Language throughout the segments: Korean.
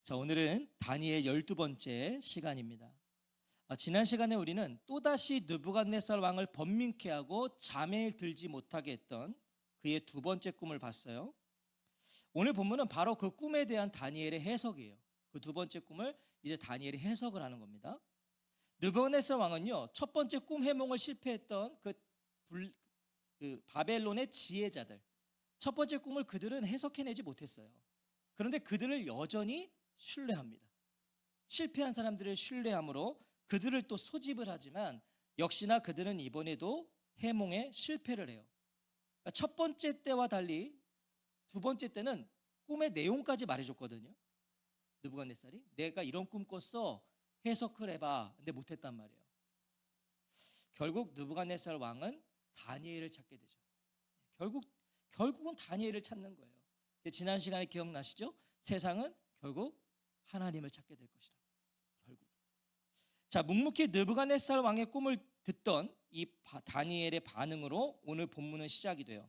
자, 오늘은 다니엘 12번째 시간입니다. 지난 시간에 우리는 또다시 느부갓네살 왕을 번민케 하고 잠에 들지 못하게 했던 그의 두 번째 꿈을 봤어요. 오늘 본문은 바로 그 꿈에 대한 다니엘의 해석이에요. 그 두 번째 꿈을 이제 다니엘이 해석을 하는 겁니다. 느부갓네살 왕은요, 첫 번째 꿈 해몽을 실패했던 그 바벨론의 지혜자들, 첫 번째 꿈을 그들은 해석해내지 못했어요. 그런데 그들을 여전히 신뢰합니다. 실패한 사람들을 신뢰함으로 그들을 또 소집을 하지만 역시나 그들은 이번에도 해몽에 실패를 해요. 그러니까 첫 번째 때와 달리 두 번째 때는 꿈의 내용까지 말해줬거든요. 느부갓네살이 내가 이런 꿈 꿨어, 해석을 해봐. 근데 못했단 말이에요. 결국 느부갓네살 왕은 다니엘을 찾게 되죠. 결국은 다니엘을 찾는 거예요. 지난 시간에 기억나시죠? 세상은 결국 하나님을 찾게 될 것이다. 결국. 자, 묵묵히 느부갓네살 왕의 꿈을 듣던 이 다니엘의 반응으로 오늘 본문은 시작이 돼요.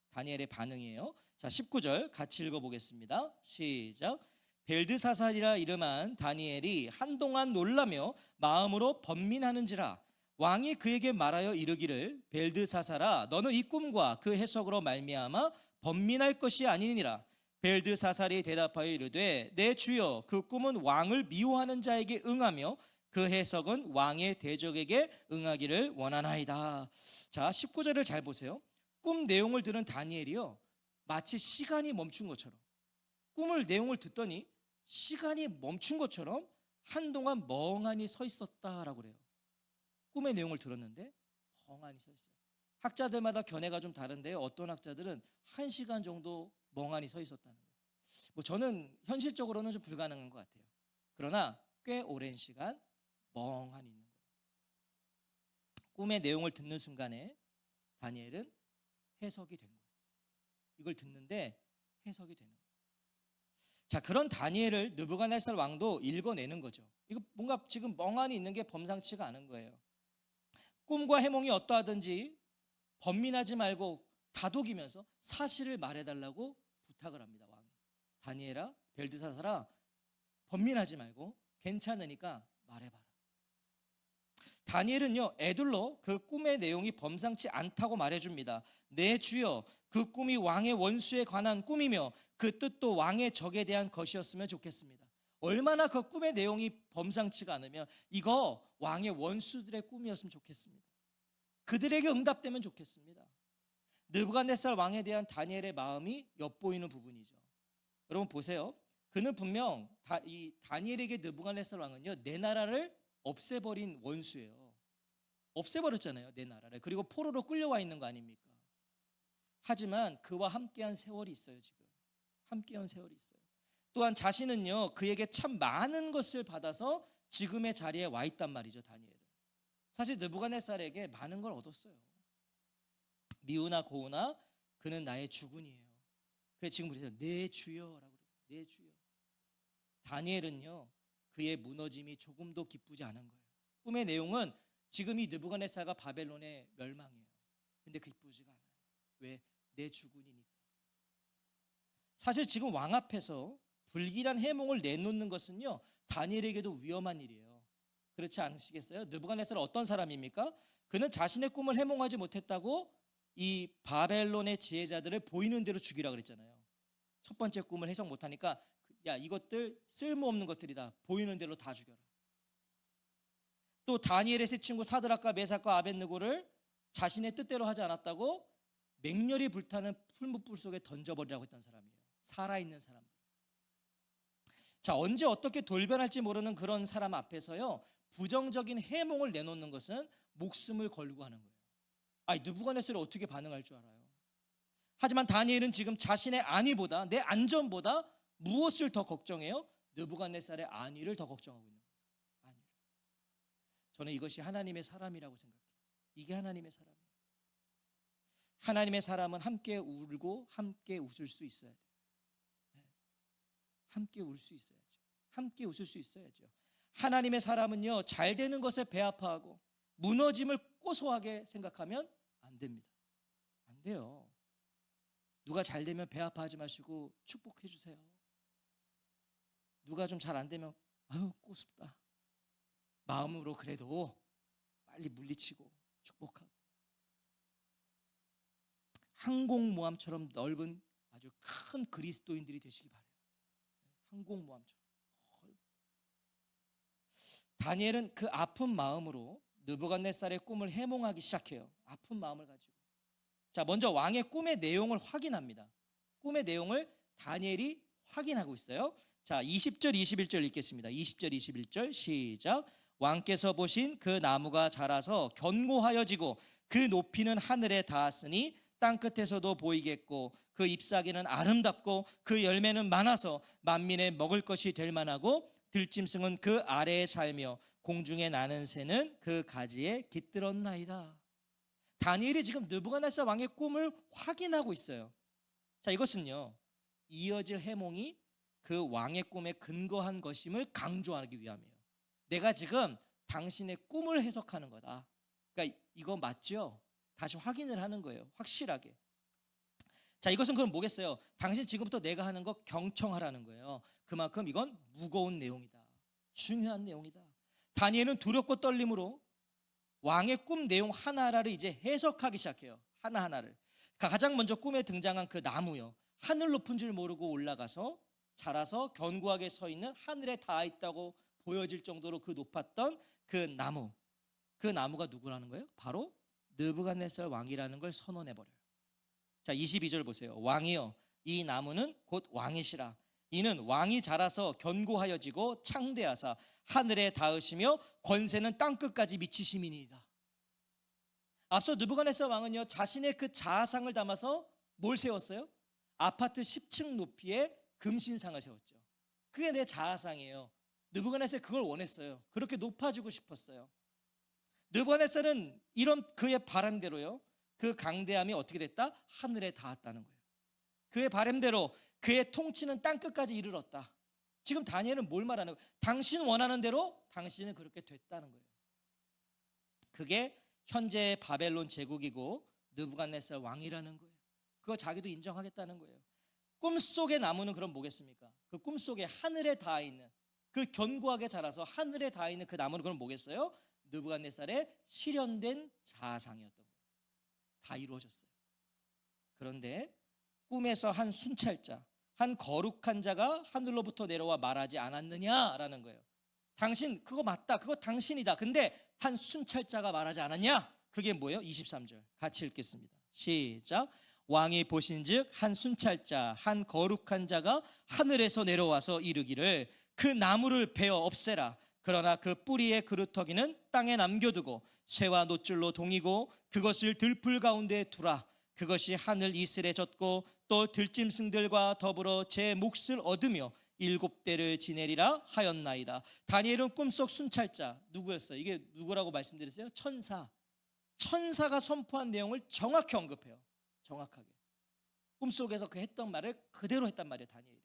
다니엘의 반응이에요. 자, 19절 같이 읽어보겠습니다. 시작. 벨드사살이라 이름한 다니엘이 한동안 놀라며 마음으로 번민하는지라 왕이 그에게 말하여 이르기를 벨드사살아 너는 이 꿈과 그 해석으로 말미암아 번민할 것이 아니니라. 벨드사살이 대답하여 이르되 내 주여 그 꿈은 왕을 미워하는 자에게 응하며 그 해석은 왕의 대적에게 응하기를 원하나이다. 자, 19절을 잘 보세요. 꿈 내용을 들은 다니엘이요, 마치 시간이 멈춘 것처럼, 꿈을 내용을 듣더니 시간이 멈춘 것처럼 한동안 멍하니 서 있었다라고 그래요. 꿈의 내용을 들었는데 멍하니 서 있어요. 학자들마다 견해가 좀 다른데요, 어떤 학자들은 1시간 정도 멍하니 서 있었다는 거예요. 저는 현실적으로는 좀 불가능한 것 같아요. 그러나 꽤 오랜 시간 멍하니 있는 거예요. 꿈의 내용을 듣는 순간에 다니엘은 해석이 된 거예요. 이걸 듣는데 해석이 되는 거예요. 자, 그런 다니엘을 느부갓네살 왕도 읽어내는 거죠. 이거 뭔가 지금 멍하니 있는 게 범상치가 않은 거예요. 꿈과 해몽이 어떠하든지 번민하지 말고 다독이면서 사실을 말해달라고 부탁을 합니다. 왕이. 다니엘아, 벨드사살아, 번민하지 말고 괜찮으니까 말해봐라. 다니엘은요, 애둘러 그 꿈의 내용이 범상치 않다고 말해줍니다. 내 주여, 그 꿈이 왕의 원수에 관한 꿈이며 그 뜻도 왕의 적에 대한 것이었으면 좋겠습니다. 얼마나 그 꿈의 내용이 범상치가 않으면 이거 왕의 원수들의 꿈이었으면 좋겠습니다. 그들에게 응답되면 좋겠습니다. 느부갓네살 왕에 대한 다니엘의 마음이 엿보이는 부분이죠. 여러분 보세요. 그는 분명 이 다니엘에게 느부갓네살 왕은요, 내 나라를 없애버린 원수예요. 없애버렸잖아요, 내 나라를. 그리고 포로로 끌려와 있는 거 아닙니까? 하지만 그와 함께한 세월이 있어요. 지금 함께한 세월이 있어요. 또한 자신은요, 그에게 참 많은 것을 받아서 지금의 자리에 와 있단 말이죠. 다니엘은 사실 느부갓네살에게 많은 걸 얻었어요. 미우나 고우나 그는 나의 주군이에요. 그래서 지금 우리가 내 주여라고 그래요. 내 주여. 다니엘은요, 그의 무너짐이 조금도 기쁘지 않은 거예요. 꿈의 내용은 지금 이 느부갓네살과 바벨론의 멸망이에요. 근데 기쁘지가 않아요. 왜? 내 주군이니까. 사실 지금 왕 앞에서 불길한 해몽을 내놓는 것은요, 다니엘에게도 위험한 일이에요. 그렇지 않으시겠어요? 느부갓네살은 어떤 사람입니까? 그는 자신의 꿈을 해몽하지 못했다고 이 바벨론의 지혜자들을 보이는 대로 죽이라 그랬잖아요. 첫 번째 꿈을 해석 못하니까 야, 이것들 쓸모없는 것들이다. 보이는 대로 다 죽여라. 또 다니엘의 세 친구 사드락과 메삭과 아벳느고를 자신의 뜻대로 하지 않았다고 맹렬히 불타는 풀무불 속에 던져버리라고 했던 사람이에요. 살아있는 사람들. 자, 언제 어떻게 돌변할지 모르는 그런 사람 앞에서요, 부정적인 해몽을 내놓는 것은 목숨을 걸고 하는 거예요. 느부갓네살이 어떻게 반응할 줄 알아요? 하지만 다니엘은 지금 자신의 안위보다, 내 안전보다 무엇을 더 걱정해요? 느부갓네살의 안위를 더 걱정하고 있는 거예요. 안위를. 저는 이것이 하나님의 사람이라고 생각해요. 이게 하나님의 사람이에요. 하나님의 사람은 함께 울고 함께 웃을 수 있어야 돼요. 함께 울 수 있어야죠. 함께 웃을 수 있어야죠. 하나님의 사람은요, 잘 되는 것에 배 아파하고 무너짐을 고소하게 생각하면 안 됩니다. 안 돼요. 누가 잘 되면 배 아파하지 마시고 축복해 주세요. 누가 좀 잘 안 되면 아유 꼬숩다. 마음으로 그래도 빨리 물리치고 축복하고 항공모함처럼 넓은 아주 큰 그리스도인들이 되시기 바래요. 항공모함처럼. 다니엘은 그 아픈 마음으로 느부갓네살의 꿈을 해몽하기 시작해요. 아픈 마음을 가지고. 자, 먼저 왕의 꿈의 내용을 확인합니다. 꿈의 내용을 다니엘이 확인하고 있어요. 자, 20절 21절 읽겠습니다. 20절 21절 시작. 왕께서 보신 그 나무가 자라서 견고하여지고 그 높이는 하늘에 닿았으니 땅끝에서도 보이겠고 그 잎사귀는 아름답고 그 열매는 많아서 만민의 먹을 것이 될 만하고 들짐승은 그 아래에 살며 공중에 나는 새는 그 가지에 깃들었나이다. 다니엘이 지금 느부갓네살 왕의 꿈을 확인하고 있어요. 자, 이것은요 이어질 해몽이 그 왕의 꿈에 근거한 것임을 강조하기 위함이에요. 내가 지금 당신의 꿈을 해석하는 거다. 그러니까 이거 맞죠? 다시 확인을 하는 거예요. 확실하게. 자, 이것은 그럼 뭐겠어요? 당신 지금부터 내가 하는 거 경청하라는 거예요. 그만큼 이건 무거운 내용이다. 중요한 내용이다. 다니엘은 두렵고 떨림으로 왕의 꿈 내용 하나하나를 이제 해석하기 시작해요. 하나하나를. 가장 먼저 꿈에 등장한 그 나무요. 하늘 높은 줄 모르고 올라가서 자라서 견고하게 서 있는 하늘에 닿아 있다고 보여질 정도로 그 높았던 그 나무. 그 나무가 누구라는 거예요? 바로 느부갓네살 왕이라는 걸 선언해 버려요. 자, 22절 보세요. 왕이여 이 나무는 곧 왕이시라. 이는 왕이 자라서 견고하여지고 창대하사 하늘에 닿으시며 권세는 땅끝까지 미치심이니이다. 앞서 느부갓네살 왕은요 자신의 그 자아상을 담아서 뭘 세웠어요? 아파트 10층 높이의 금신상을 세웠죠. 그게 내 자아상이에요. 느부갓네살이 그걸 원했어요. 그렇게 높아지고 싶었어요. 느부갓네살은 이런 그의 바람대로요 그 강대함이 어떻게 됐다? 하늘에 닿았다는 거예요. 그의 바람대로 그의 통치는 땅끝까지 이르렀다. 지금 다니엘은 뭘 말하는 거예요? 당신 원하는 대로 당신은 그렇게 됐다는 거예요. 그게 현재의 바벨론 제국이고 느부갓네살 왕이라는 거예요. 그거 자기도 인정하겠다는 거예요. 꿈속의 나무는 그럼 뭐겠습니까? 그 꿈속에 하늘에 닿아 있는 그 견고하게 자라서 하늘에 닿아 있는 그 나무는 그럼 뭐겠어요? 느부갓네살의 실현된 자아상이었던 거예요. 다 이루어졌어요. 그런데 꿈에서 한 순찰자, 한 거룩한 자가 하늘로부터 내려와 말하지 않았느냐라는 거예요. 당신 그거 맞다. 그거 당신이다. 근데 한 순찰자가 말하지 않았냐? 그게 뭐예요? 23절 같이 읽겠습니다. 시작. 왕이 보신즉 한 순찰자, 한 거룩한 자가 하늘에서 내려와서 이르기를 그 나무를 베어 없애라. 그러나 그 뿌리의 그루터기는 땅에 남겨두고 쇠와 노줄로 동이고 그것을 들풀 가운데에 두라. 그것이 하늘 이슬에 젖고 또 들짐승들과 더불어 제 몫을 얻으며 7대를 지내리라 하였나이다. 다니엘은 꿈속 순찰자 누구였어요? 이게 누구라고 말씀드렸어요? 천사. 천사가 선포한 내용을 정확히 언급해요. 정확하게. 꿈속에서 그 했던 말을 그대로 했단 말이에요. 다니엘이.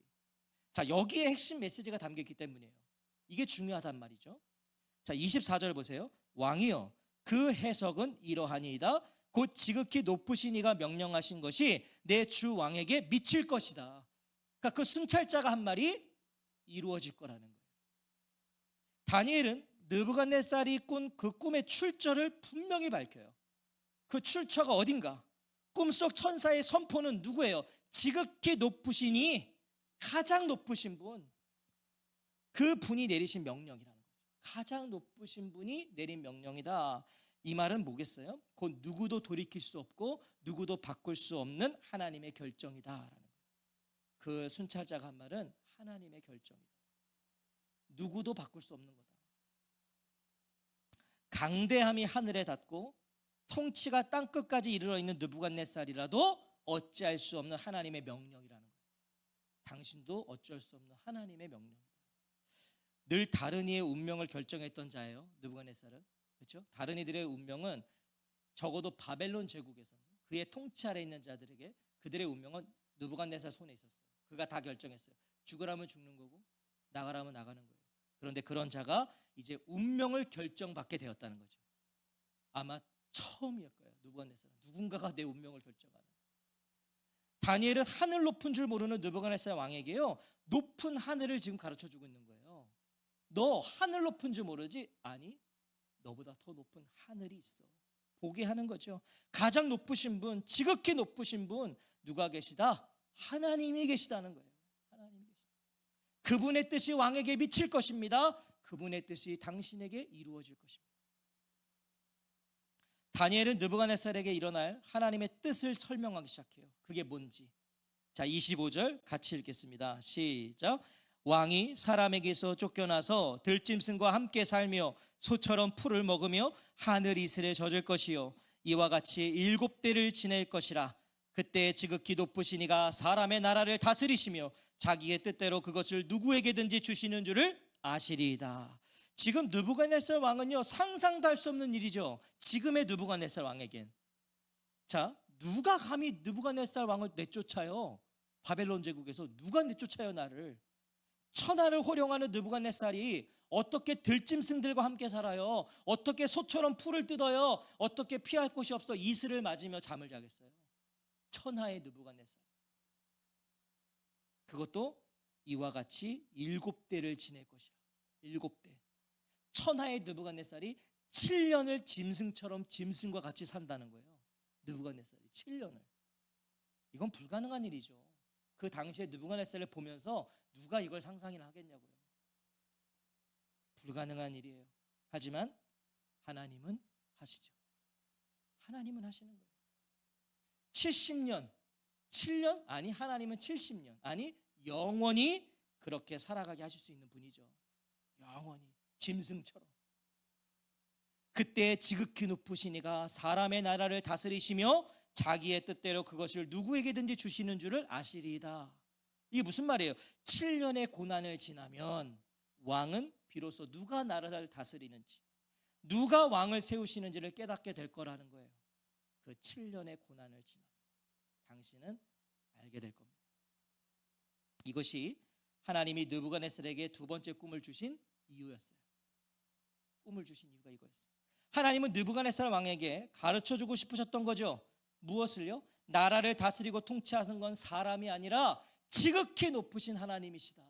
자, 여기에 핵심 메시지가 담겨있기 때문이에요. 이게 중요하단 말이죠. 자, 24절 보세요. 왕이여 그 해석은 이러하니이다. 곧 지극히 높으신 이가 명령하신 것이 내 주 왕에게 미칠 것이다. 그러니까 그 순찰자가 한 말이 이루어질 거라는 거예요. 다니엘은 느부갓네살이 꾼 그 꿈의 출처를 분명히 밝혀요. 그 출처가 어딘가? 꿈속 천사의 선포는 누구예요? 지극히 높으신 이, 가장 높으신 분, 그 분이 내리신 명령이라는 거죠. 가장 높으신 분이 내린 명령이다. 이 말은 뭐겠어요? 곧 누구도 돌이킬 수 없고 누구도 바꿀 수 없는 하나님의 결정이다라는 거예요. 그 순찰자가 한 말은 하나님의 결정이다. 누구도 바꿀 수 없는 거다. 강대함이 하늘에 닿고 통치가 땅끝까지 이르러 있는 느부갓네살이라도 어찌할 수 없는 하나님의 명령이라는 거예요. 당신도 어쩔 수 없는 하나님의 명령이다. 늘 다른 이의 운명을 결정했던 자예요. 느부갓네살은. 그렇죠? 다른 이들의 운명은 적어도 바벨론 제국에서는 그의 통치 아래 있는 자들에게 그들의 운명은 느부갓네살 손에 있었어요. 그가 다 결정했어요. 죽으라면 죽는 거고 나가라면 나가는 거예요. 그런데 그런 자가 이제 운명을 결정받게 되었다는 거죠. 아마 처음일 거예요. 느부갓네살은 누군가가 내 운명을 결정하는. 다니엘은 하늘 높은 줄 모르는 느부갓네살 왕에게요, 높은 하늘을 지금 가르쳐주고 있는 거예요. 너 하늘 높은 줄 모르지? 아니, 너보다 더 높은 하늘이 있어. 보게 하는 거죠. 가장 높으신 분, 지극히 높으신 분 누가 계시다? 하나님이 계시다는 거예요. 하나님이 계시다. 그분의 뜻이 왕에게 미칠 것입니다. 그분의 뜻이 당신에게 이루어질 것입니다. 다니엘은 느부갓네살에게 일어날 하나님의 뜻을 설명하기 시작해요. 그게 뭔지. 자, 25절 같이 읽겠습니다. 시작. 왕이 사람에게서 쫓겨나서 들짐승과 함께 살며 소처럼 풀을 먹으며 하늘 이슬에 젖을 것이요 이와 같이 7대를 지낼 것이라. 그때 지극히 높으신 이가 사람의 나라를 다스리시며 자기의 뜻대로 그것을 누구에게든지 주시는 줄을 아시리이다. 지금 느부갓네살 왕은요, 상상도 할 수 없는 일이죠. 지금의 느부갓네살 왕에겐. 자, 누가 감히 느부갓네살 왕을 내쫓아요? 바벨론 제국에서 누가 내쫓아요 나를? 천하를 호령하는 느부갓네살이 어떻게 들짐승들과 함께 살아요? 어떻게 소처럼 풀을 뜯어요? 어떻게 피할 곳이 없어 이슬을 맞으며 잠을 자겠어요? 천하의 느부갓네살. 그것도 이와 같이 7대를 지낼 것이야. 7대. 천하의 느부갓네살이 7년을 짐승처럼 짐승과 같이 산다는 거예요. 느부갓네살이 7년을. 이건 불가능한 일이죠. 그 당시에 느부갓네살을 보면서 누가 이걸 상상이나 하겠냐고요. 불가능한 일이에요. 하지만 하나님은 하시죠. 하나님은 하시는 거예요. 70년, 7년? 아니, 하나님은 70년, 아니 영원히 그렇게 살아가게 하실 수 있는 분이죠. 영원히 짐승처럼. 그때 지극히 높으신 이가 사람의 나라를 다스리시며 자기의 뜻대로 그것을 누구에게든지 주시는 줄을 아시리이다. 이게 무슨 말이에요? 7년의 고난을 지나면 왕은 비로소 누가 나라를 다스리는지, 누가 왕을 세우시는지를 깨닫게 될 거라는 거예요. 그 7년의 고난을 지나면 당신은 알게 될 겁니다. 이것이 하나님이 느부갓네살에게 두 번째 꿈을 주신 이유였어요. 꿈을 주신 이유가 이거였어요. 하나님은 느부갓네살 왕에게 가르쳐주고 싶으셨던 거죠. 무엇을요? 나라를 다스리고 통치하는 건 사람이 아니라 지극히 높으신 하나님이시다.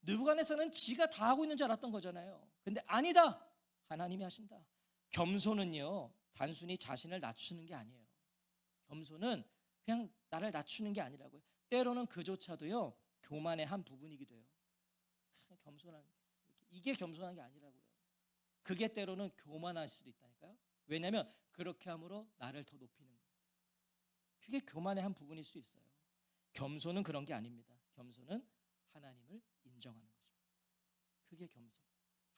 느부갓네살은 지가 다 하고 있는 줄 알았던 거잖아요. 근데 아니다. 하나님이 하신다. 겸손은요, 단순히 자신을 낮추는 게 아니에요. 겸손은 그냥 나를 낮추는 게 아니라고요. 때로는 그조차도요, 교만의 한 부분이기도 해요. 겸손한, 이게 겸손한 게 아니라고요. 그게 때로는 교만할 수도 있다니까요. 왜냐하면 그렇게 함으로 나를 더 높이는 거예요. 그게 교만의 한 부분일 수 있어요. 겸손은 그런 게 아닙니다. 겸손은 하나님을 인정하는 것입니다. 그게 겸손.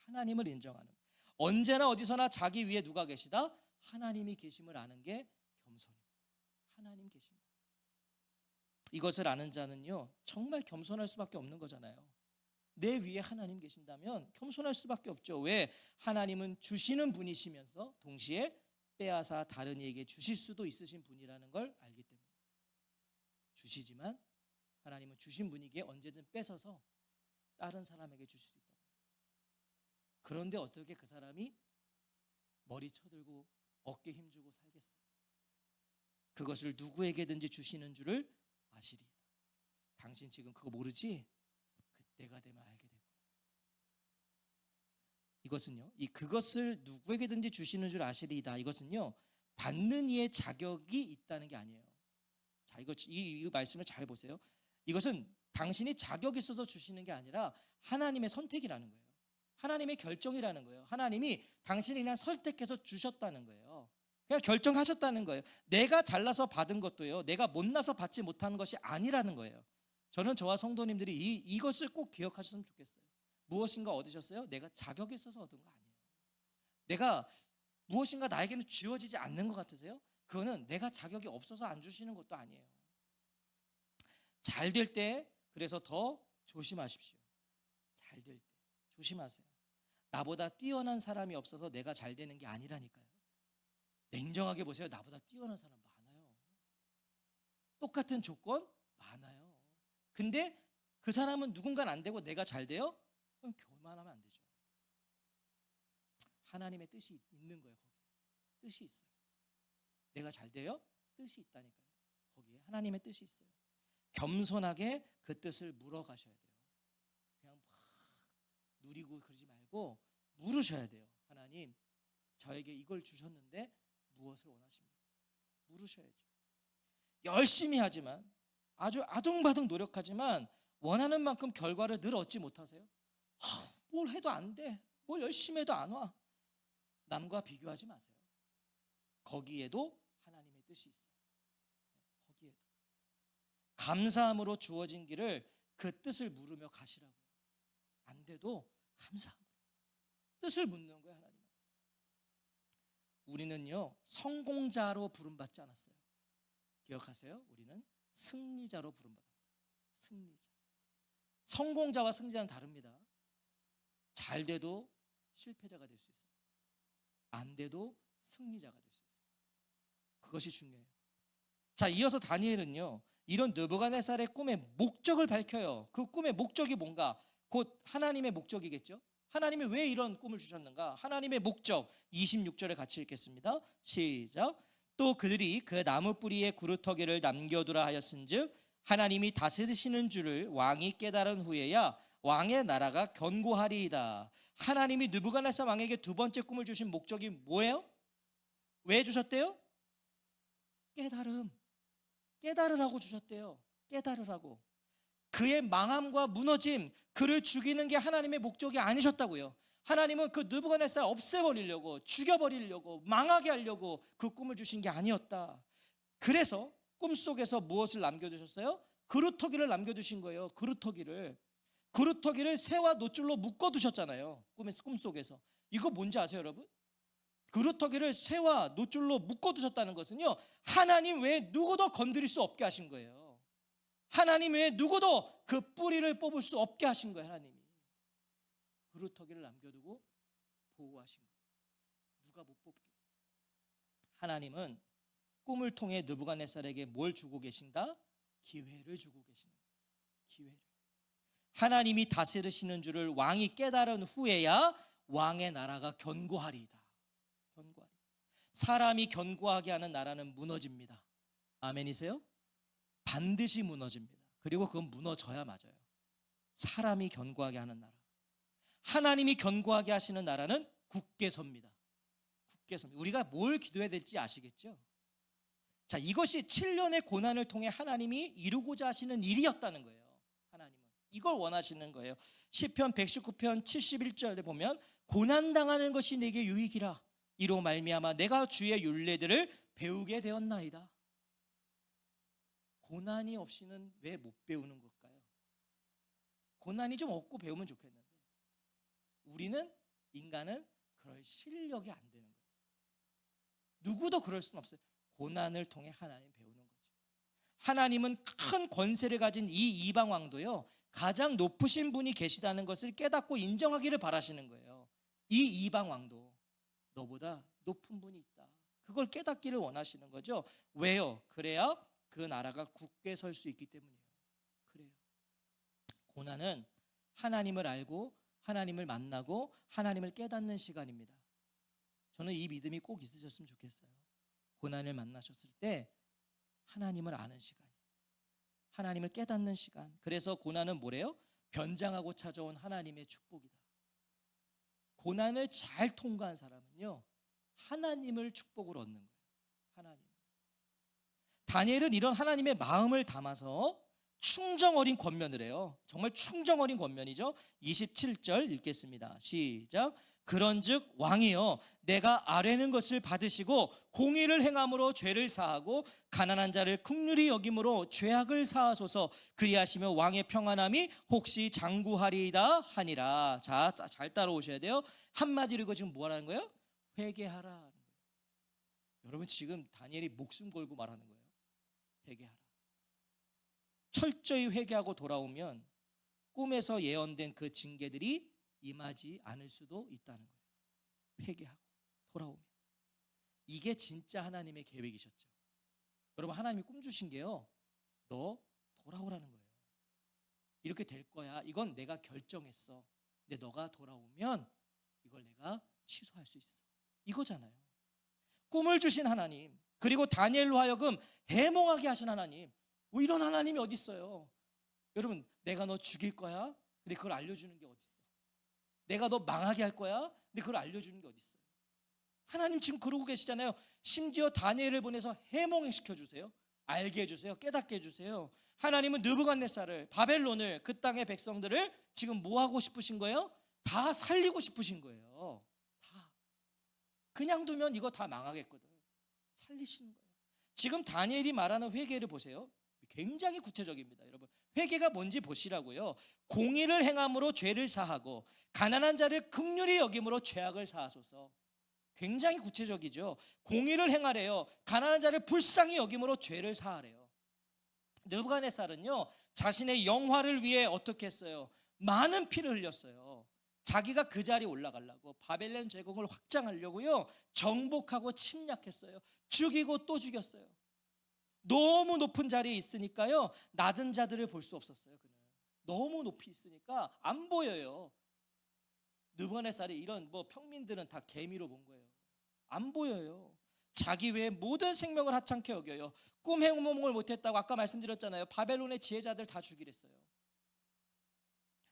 하나님을 인정하는 거예요. 언제나 어디서나 자기 위에 누가 계시다? 하나님이 계심을 아는 게 겸손입니다. 하나님 계신다. 이것을 아는 자는요, 정말 겸손할 수밖에 없는 거잖아요. 내 위에 하나님 계신다면 겸손할 수밖에 없죠. 왜? 하나님은 주시는 분이시면서 동시에 빼앗아 다른 이에게 주실 수도 있으신 분이라는 걸 알기 때문에. 주시지만 하나님은 주신 분에게 언제든 뺏어서 다른 사람에게 주실 수 있다. 그런데 어떻게 그 사람이 머리 쳐들고 어깨 힘주고 살겠어요? 그것을 누구에게든지 주시는 줄을 아시리이다. 당신 지금 그거 모르지? 그때가 되면 알게 될 거예요. 이것은요, 그것을 누구에게든지 주시는 줄 아시리이다. 이것은요, 받는 이의 자격이 있다는 게 아니에요. 자, 이 말씀을 잘 보세요. 이것은 당신이 자격이 있어서 주시는 게 아니라 하나님의 선택이라는 거예요. 하나님의 결정이라는 거예요. 하나님이 당신이 그냥 선택해서 주셨다는 거예요. 그냥 결정하셨다는 거예요. 내가 잘나서 받은 것도요, 내가 못나서 받지 못하는 것이 아니라는 거예요. 저는 저와 성도님들이 이것을 꼭 기억하셨으면 좋겠어요. 무엇인가 얻으셨어요? 내가 자격이 있어서 얻은 거 아니에요. 내가 무엇인가 나에게는 주어지지 않는 것 같으세요? 그거는 내가 자격이 없어서 안 주시는 것도 아니에요. 잘 될 때 그래서 더 조심하십시오. 잘 될 때 조심하세요. 나보다 뛰어난 사람이 없어서 내가 잘 되는 게 아니라니까요. 냉정하게 보세요. 나보다 뛰어난 사람 많아요. 똑같은 조건 많아요. 근데 그 사람은 누군가는 안 되고 내가 잘 돼요? 그럼 교만하면 안 되죠. 하나님의 뜻이 있는 거예요. 거기 뜻이 있어요. 내가 잘 돼요? 뜻이 있다니까요. 거기에 하나님의 뜻이 있어요. 겸손하게 그 뜻을 물어가셔야 돼요. 그냥 막 누리고 그러지 말고 물으셔야 돼요. 하나님, 저에게 이걸 주셨는데 무엇을 원하십니까? 물으셔야죠. 열심히 하지만, 아주 아둥바둥 노력하지만 원하는 만큼 결과를 늘 얻지 못하세요? 뭘 해도 안 돼. 뭘 열심히 해도 안 와. 남과 비교하지 마세요. 거기에도 하나님의 뜻이 있어요. 거기에도 감사함으로 주어진 길을 그 뜻을 물으며 가시라고요. 안 돼도 감사함으로 뜻을 묻는 거예요. 하나님, 우리는요 성공자로 부름받지 않았어요. 기억하세요? 우리는 승리자로 부름받았어요. 승리자. 성공자와 승리자는 다릅니다. 잘 돼도 실패자가 될 수 있어요. 안 돼도 승리자가 될 수 있어요. 그것이 중요해요. 자, 이어서 다니엘은요 이런 느부갓네살의 꿈의 목적을 밝혀요. 그 꿈의 목적이 뭔가? 곧 하나님의 목적이겠죠. 하나님이 왜 이런 꿈을 주셨는가? 하나님의 목적 26절에 같이 읽겠습니다. 시작. 또 그들이 그 나무 뿌리에 구루터기를 남겨두라 하였은즉 하나님이 다스리시는 줄을 왕이 깨달은 후에야 왕의 나라가 견고하리이다. 하나님이 느부갓네살 왕에게 두 번째 꿈을 주신 목적이 뭐예요? 왜 주셨대요? 깨달으라고 주셨대요. 깨달으라고. 그의 망함과 무너짐, 그를 죽이는 게 하나님의 목적이 아니셨다고요. 하나님은 그 느부갓네살 없애버리려고, 죽여버리려고, 망하게 하려고 그 꿈을 주신 게 아니었다. 그래서 꿈속에서 무엇을 남겨두셨어요? 그루터기를 남겨두신 거예요. 그루터기를 새와 놋줄로 묶어두셨잖아요. 꿈속에서. 이거 뭔지 아세요, 여러분? 그루터기를 새와 놋줄로 묶어두셨다는 것은요 하나님 외에 누구도 건드릴 수 없게 하신 거예요. 하나님 외에 누구도 그 뿌리를 뽑을 수 없게 하신 거예요. 하나님이 그루터기를 남겨두고 보호하신 거예요. 누가 못 뽑게. 하나님은 꿈을 통해 느부갓네살에게 뭘 주고 계신다? 기회를 주고 계시는 거예요. 기회를. 하나님이 다스리시는 줄을 왕이 깨달은 후에야 왕의 나라가 견고하리이다. 사람이 견고하게 하는 나라는 무너집니다. 아멘이세요? 반드시 무너집니다. 그리고 그건 무너져야 맞아요. 사람이 견고하게 하는 나라. 하나님이 견고하게 하시는 나라는 굳게 섭니다. 굳게 섭니다. 우리가 뭘 기도해야 될지 아시겠죠? 자, 이것이 7년의 고난을 통해 하나님이 이루고자 하시는 일이었다는 거예요. 하나님은 이걸 원하시는 거예요. 시편 119편 71절에 보면 고난당하는 것이 내게 유익이라. 이로 말미암아 내가 주의 율례들을 배우게 되었나이다. 고난이 없이는 왜 못 배우는 걸까요? 고난이 좀 없고 배우면 좋겠는데 우리는, 인간은 그럴 실력이 안 되는 거예요. 누구도 그럴 수는 없어요. 고난을 통해 하나님 배우는 거죠. 하나님은 큰 권세를 가진 이 이방 왕도요 가장 높으신 분이 계시다는 것을 깨닫고 인정하기를 바라시는 거예요. 이 이방 왕도 너보다 높은 분이 있다. 그걸 깨닫기를 원하시는 거죠. 왜요? 그래야 그 나라가 굳게 설 수 있기 때문이에요. 그래요. 고난은 하나님을 알고 하나님을 만나고 하나님을 깨닫는 시간입니다. 저는 이 믿음이 꼭 있으셨으면 좋겠어요. 고난을 만나셨을 때 하나님을 아는 시간이에요. 하나님을 깨닫는 시간. 그래서 고난은 뭐래요? 변장하고 찾아온 하나님의 축복이다. 고난을 잘 통과한 사람은요 하나님을 축복으로 얻는 거예요. 하나님. 다니엘은 이런 하나님의 마음을 담아서 충정 어린 권면을 해요. 정말 충정 어린 권면이죠. 27절 읽겠습니다. 시작. 그런즉 왕이여 내가 아뢰는 것을 받으시고 공의를 행함으로 죄를 사하고 가난한 자를 긍휼히 여김으로 죄악을 사하소서. 그리하시며 왕의 평안함이 혹시 장구하리이다 하니라. 자, 잘 따라오셔야 돼요. 한마디로 이거 지금 뭐라는 거예요? 회개하라. 여러분 지금 다니엘이 목숨 걸고 말하는 거예요. 회개하라. 철저히 회개하고 돌아오면 꿈에서 예언된 그 징계들이 임하지 않을 수도 있다는 거예요. 회개하고 돌아오면. 이게 진짜 하나님의 계획이셨죠. 여러분 하나님이 꿈 주신 게요 너 돌아오라는 거예요. 이렇게 될 거야. 이건 내가 결정했어. 근데 너가 돌아오면 이걸 내가 취소할 수 있어. 이거잖아요. 꿈을 주신 하나님, 그리고 다니엘로 하여금 해몽하게 하신 하나님. 뭐 이런 하나님이 어디 있어요? 여러분, 내가 너 죽일 거야? 근데 그걸 알려주는 게 어디 있어? 내가 너 망하게 할 거야? 근데 그걸 알려주는 게 어디 있어요? 하나님 지금 그러고 계시잖아요. 심지어 다니엘을 보내서 해몽시켜 주세요. 알게 해주세요. 깨닫게 해주세요. 하나님은 느부갓네살을, 바벨론을, 그 땅의 백성들을 지금 뭐 하고 싶으신 거예요? 다 살리고 싶으신 거예요. 다. 그냥 두면 이거 다 망하겠거든. 살리시는 거예요. 지금 다니엘이 말하는 회개를 보세요. 굉장히 구체적입니다. 여러분, 회개가 뭔지 보시라고요. 공의를 행함으로 죄를 사하고 가난한 자를 긍휼히 여김으로 죄악을 사하소서. 굉장히 구체적이죠. 공의를 행하래요. 가난한 자를 불쌍히 여김으로 죄를 사하래요. 느부갓네살은요, 자신의 영화를 위해 어떻게 했어요? 많은 피를 흘렸어요. 자기가 그 자리에 올라가려고, 바벨론 제국을 확장하려고요, 정복하고 침략했어요. 죽이고 또 죽였어요. 너무 높은 자리에 있으니까요, 낮은 자들을 볼 수 없었어요. 그는 너무 높이 있으니까 안 보여요. 느부갓네살이 이런 평민들은 다 개미로 본 거예요. 안 보여요. 자기 외에 모든 생명을 하찮게 여겨요. 꿈 해몽을 못했다고 아까 말씀드렸잖아요. 바벨론의 지혜자들 다 죽이랬어요.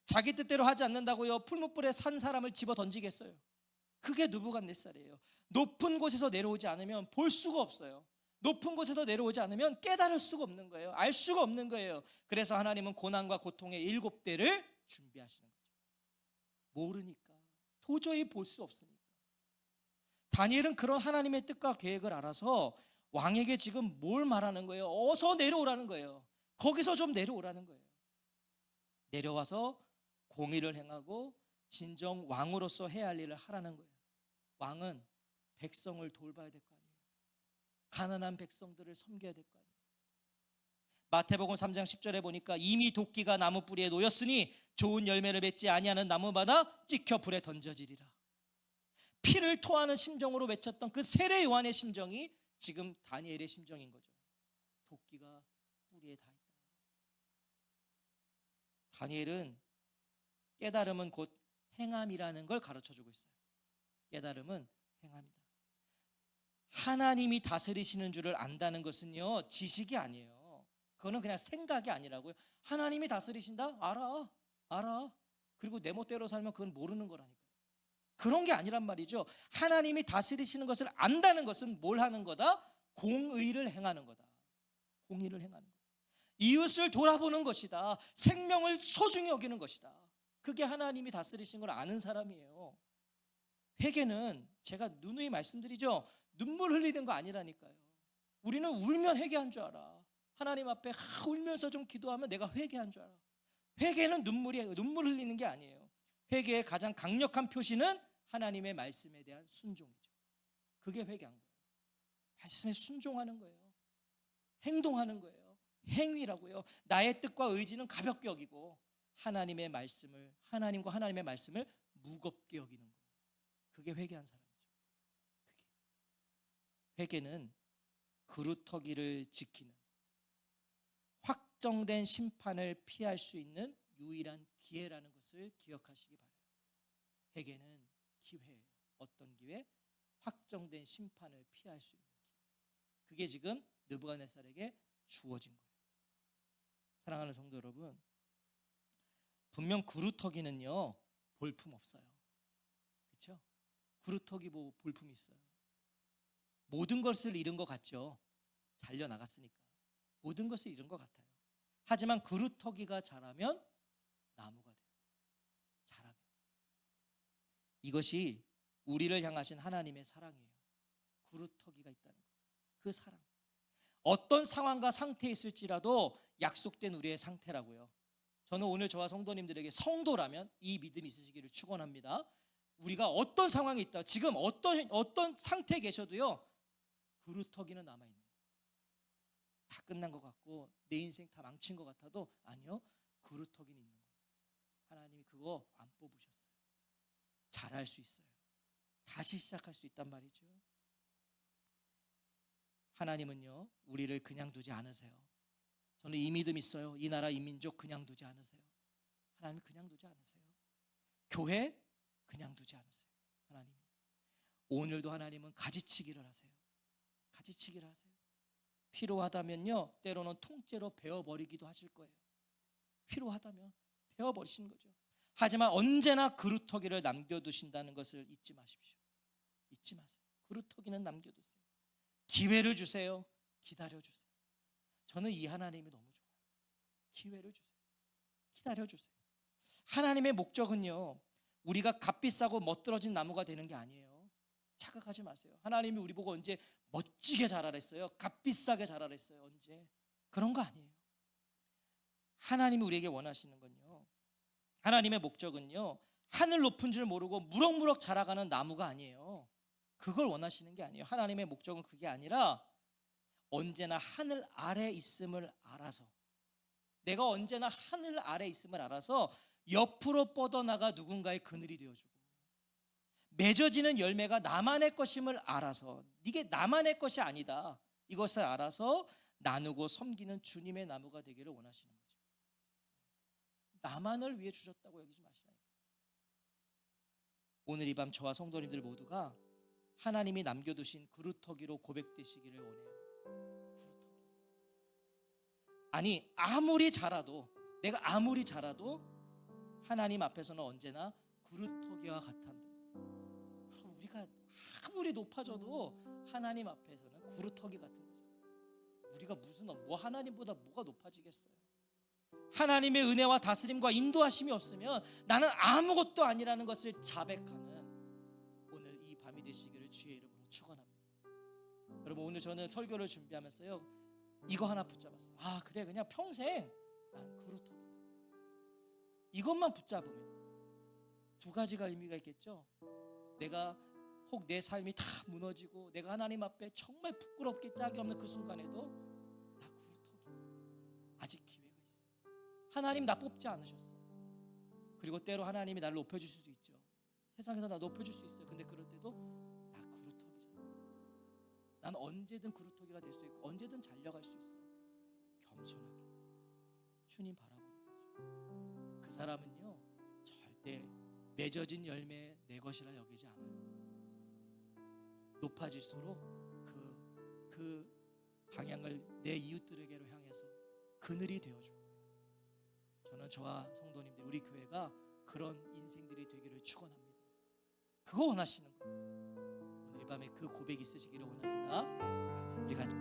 자기 뜻대로 하지 않는다고요, 풀무불에 산 사람을 집어 던지겠어요. 그게 느부갓네살이에요. 높은 곳에서 내려오지 않으면 볼 수가 없어요. 높은 곳에서 내려오지 않으면 깨달을 수가 없는 거예요. 알 수가 없는 거예요. 그래서 하나님은 고난과 고통의 7대를 준비하시는 거죠. 모르니까, 도저히 볼 수 없으니까. 다니엘은 그런 하나님의 뜻과 계획을 알아서 왕에게 지금 뭘 말하는 거예요? 어서 내려오라는 거예요. 거기서 좀 내려오라는 거예요. 내려와서 공의를 행하고 진정 왕으로서 해야 할 일을 하라는 거예요. 왕은 백성을 돌봐야 될 거 아니에요. 가난한 백성들을 섬겨야 될 거 아니에요. 마태복음 3장 10절에 보니까 이미 도끼가 나무 뿌리에 놓였으니 좋은 열매를 맺지 아니하는 나무마다 찍혀 불에 던져지리라. 피를 토하는 심정으로 외쳤던 그 세례 요한의 심정이 지금 다니엘의 심정인 거죠. 도끼가 뿌리에 닿아 있다. 다니엘은 깨달음은 곧 행함이라는 걸 가르쳐주고 있어요. 깨달음은 행함이다. 하나님이 다스리시는 줄을 안다는 것은요, 지식이 아니에요. 그거는 그냥 생각이 아니라고요. 하나님이 다스리신다? 알아. 그리고 내 멋대로 살면 그건 모르는 거라니까요. 그런 게 아니란 말이죠. 하나님이 다스리시는 것을 안다는 것은 뭘 하는 거다? 공의를 행하는 거다. 공의를 행하는 거다. 이웃을 돌아보는 것이다. 생명을 소중히 여기는 것이다. 그게 하나님이 다스리신 걸 아는 사람이에요. 회개는 제가 누누이 말씀드리죠, 눈물 흘리는 거 아니라니까요. 우리는 울면 회개한 줄 알아. 하나님 앞에 울면서 좀 기도하면 내가 회개한 줄 알아. 회개는 눈물이에요. 눈물 흘리는 게 아니에요. 회개의 가장 강력한 표시는 하나님의 말씀에 대한 순종이죠. 그게 회개한 거예요. 말씀에 순종하는 거예요. 행동하는 거예요. 행위라고요. 나의 뜻과 의지는 가볍게 여기고 하나님과 하나님의 말씀을 무겁게 여기는 거예요. 그게 회개한 사람이죠. 회개는 그루터기를 지키는, 확정된 심판을 피할 수 있는 유일한 기회라는 것을 기억하시기 바랍니다. 회개는 기회예요. 어떤 기회? 확정된 심판을 피할 수 있는 기회. 그게 지금 느부갓네살에게 주어진 거예요. 사랑하는 성도 여러분, 분명 그루터기는요, 볼품 없어요. 그렇죠? 그루터기 볼품이 있어요. 모든 것을 잃은 것 같죠. 잘려 나갔으니까 모든 것을 잃은 것 같아요. 하지만 그루터기가 자라면 나무가 돼요. 자라면. 이것이 우리를 향하신 하나님의 사랑이에요. 그루터기가 있다는 거예요. 그 사랑. 어떤 상황과 상태에 있을지라도 약속된 우리의 상태라고요. 저는 오늘 저와 성도님들에게 성도라면 이 믿음이 있으시기를 축원합니다. 우리가 어떤 상황에 있다, 지금 어떤 상태에 계셔도요, 그루터기는 남아있는 거예요. 다 끝난 것 같고 내 인생 다 망친 것 같아도 아니요, 그루터기는 있는 거예요. 하나님이 그거 안 뽑으셨어요. 잘할 수 있어요. 다시 시작할 수 있단 말이죠. 하나님은요, 우리를 그냥 두지 않으세요. 저는 이 믿음 있어요. 이 나라 이 민족 그냥 두지 않으세요. 하나님 그냥 두지 않으세요. 교회 그냥 두지 않으세요. 하나님이 오늘도 하나님은 가지치기를 하세요. 가지치기를 하세요. 필요하다면요, 때로는 통째로 베어버리기도 하실 거예요. 필요하다면 베어버리시는 거죠. 하지만 언제나 그루터기를 남겨두신다는 것을 잊지 마십시오. 잊지 마세요. 그루터기는 남겨두세요. 기회를 주세요. 기다려주세요. 저는 이 하나님이 너무 좋아요. 기회를 주세요. 기다려주세요. 하나님의 목적은요, 우리가 값비싸고 멋들어진 나무가 되는 게 아니에요. 착각하지 마세요. 하나님이 우리 보고 언제 멋지게 자라랬어요? 값비싸게 자라랬어요? 언제? 그런 거 아니에요. 하나님이 우리에게 원하시는 건요, 하나님의 목적은요, 하늘 높은 줄 모르고 무럭무럭 자라가는 나무가 아니에요. 그걸 원하시는 게 아니에요. 하나님의 목적은 그게 아니라 언제나 하늘 아래 있음을 알아서, 내가 언제나 하늘 아래 있음을 알아서 옆으로 뻗어나가 누군가의 그늘이 되어주고, 맺어지는 열매가 나만의 것임을 알아서, 이게 나만의 것이 아니다, 이것을 알아서 나누고 섬기는 주님의 나무가 되기를 원하시는 거죠. 나만을 위해 주셨다고 여기지 마시라니까. 오늘 이 밤 저와 성도님들 모두가 하나님이 남겨두신 그루터기로 고백되시기를 원해요. 그루터기. 아니, 아무리 자라도, 내가 아무리 자라도 하나님 앞에서는 언제나 그루터기와 같단다. 그럼 우리가 아무리 높아져도 하나님 앞에서는 그루터기 같은 거죠. 우리가 무슨 뭐 하나님보다 뭐가 높아지겠어요? 하나님의 은혜와 다스림과 인도하심이 없으면 나는 아무것도 아니라는 것을 자백하는 오늘 이 밤이 되시기를 주의 이름으로 축원합니다. 여러분, 오늘 저는 설교를 준비하면서요, 이거 하나 붙잡았어요. 아, 그래, 그냥 평생 난 그루터기다. 이것만 붙잡으면 두 가지가 의미가 있겠죠. 내가 혹 내 삶이 다 무너지고 내가 하나님 앞에 정말 부끄럽게 짝이 없는 그 순간에도 나 그루터기, 아직 기회가 있어. 하나님 나 뽑지 않으셨어. 그리고 때로 하나님이 나를 높여주실 수 있죠. 세상에서 나 높여줄 수 있어요. 근데 그럴 때도 나 그루터기잖아. 난 언제든 그루터기가 될 수 있고 언제든 잘려갈 수 있어. 겸손하게 주님 바라보는 거죠. 그 사람은요, 절대 맺어진 열매 내 것이라 여기지 않아요. 높아질수록 그 방향을 내 이웃들에게로 향해서 그늘이 되어주고, 저는 저와 성도님들, 우리 교회가 그런 인생들이 되기를 축원합니다. 그거 원하시는 거예요. 오늘 이 밤에 그 고백이 있으시기를 원합니다. 아멘. 우리 같이